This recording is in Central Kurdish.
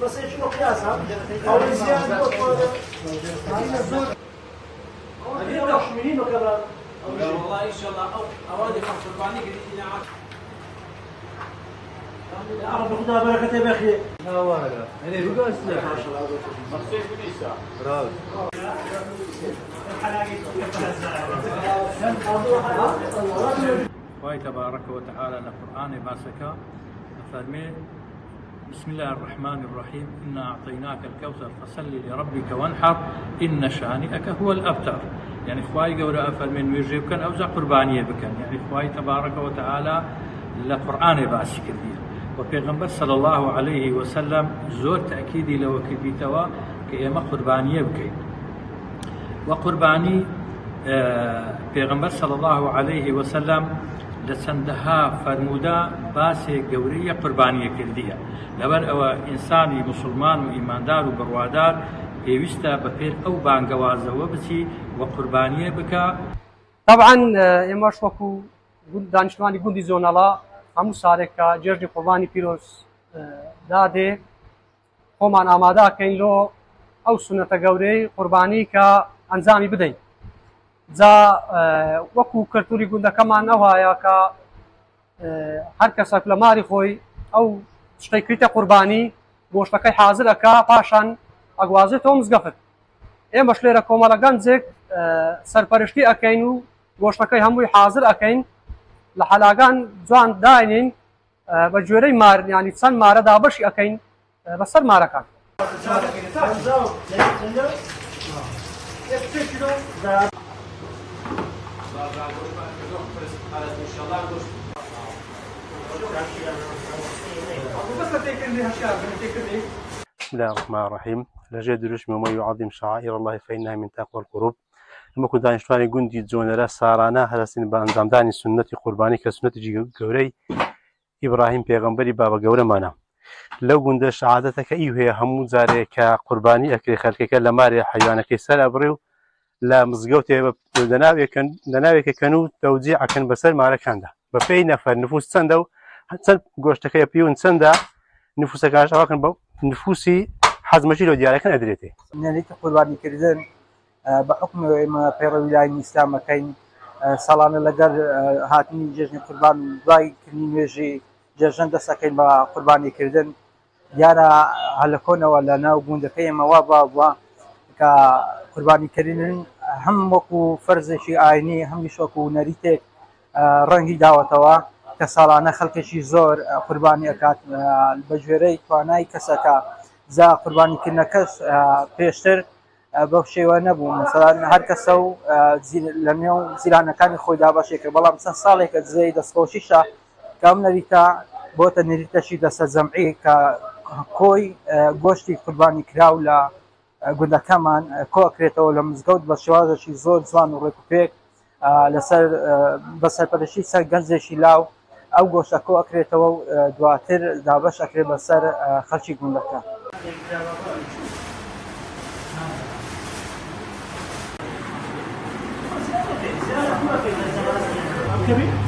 بس شنو قياسها؟ او زياده او منين وكذا والله ان شاء الله اوادي خمس قرباني قلت أعرف خدها بركة يا بخي. لا ولا. أنا بقول سلام. مخصوص بنيسا. راوي. واي تبارك وتعالى القرآن باسكا فرمي بسم الله الرحمن الرحيم إنا أعطيناك الكوثر فصل لربك وانحر إن شانئك هو الأبتر. يعني خواي قولا فرمي ويجي بكن أوزع قربانية بكن. يعني خواي تبارك وتعالى القرآن باسك الدين. وبيغمبر صلى الله عليه وسلم زور تأكيدي لو كبيتوا كإما قربانية بكين. وقرباني بيغمبر صلى الله عليه وسلم لسندها فرمودا باسي قورية قربانية كردية لبر أو إنساني مسلمان وإيماندار وبروادار بيوستا ببير أو بانقوازة وبسي وقربانية بكا. طبعا يماش وكو دانشتواني قندي زونالا همو سارێکە جێژنی قوربانی پیرۆز دادێ خۆمان ئامادەکەین لۆ ئەو سونەتە گەورەی قوربانی کە ئەنجامی بدەین. جا وەکو کەلتوری گوندەکەمان نەوایە کە هەر کەسێک لە ماری خۆی ئەو شتەی کریتە قوربانی گۆشتەکەی حازر ئەکا پاشان ئەگوازێتەوە مزگەفت. ئێمەش لێرە کۆمەڵە گەنجێک سەرپەرشتی ئەکەین و گۆشتەکەی هەمووی حازر ئەکەین لە حەلاگان جوان داینین بە گوێرەی مار یانی چەند مارە دابەشی ئەکەین بەسەر مارەکان. بسم الله الرحمن الرحيم. لجد رشم وما يعظم شعائر الله فإنها من تقوى القلوب. لما كنت دانشتواني قندي جونرا سارانا هلسين بانزام داني سنة قرباني كسنة جوري إبراهيم پیغمبري بابا جورا مانا لو قند شهادتك أيوه همو زاري كقرباني أكري خلقك لماري حيوانك سال أبريو لا مزجوتي دناوي كانوا توزيع كان بسر مارا كان ده بفي نفر نفوس سندو حتى قوشتك يبيون سندا نفوسك عشان كان نفوسي حزمشي لو ديالك كان أدريتي. نريد قرباني كردن بحكم ما بيروي لاين الإسلام كاين سالانة لقر هاتني ججن قربان باي كنين وجي ججن دسا كاين بقرباني كردن يارا هلكونا ولا ناو بوند كاين موابا كقرباني كردن هم وكو فرز شي آيني هم يشوكو نريتك رنگي داوتوا كسالانة خلق شي زور قرباني أكات البجوري تواناي كسكا زا قرباني كنا كس بيشتر بەو شێوە نەبوو مثلا هەر کەسە و لە نێو زیرانەکانی خۆی دابەشێ کرد بەڵام چەند ساڵێکە دزەی دەستخۆشیشە کە ئەم نەریتە بۆتە نەریتەشی دەسە جەمعی کە کۆی گۆشتی قوربانی کراو لە گوندەکەمان کۆکرێتەوە لە مزگەوت بە شێوازێکی زۆر جوان و ڕێکوپێک لەسەر بەسەرپەرشتی سەر گەنجێکی لاو ئەو گۆشتە کۆ ئەکرێتەوە و دواتر دابەش ئەکرێت بەسەر خەڵکی گوندەکە. كبير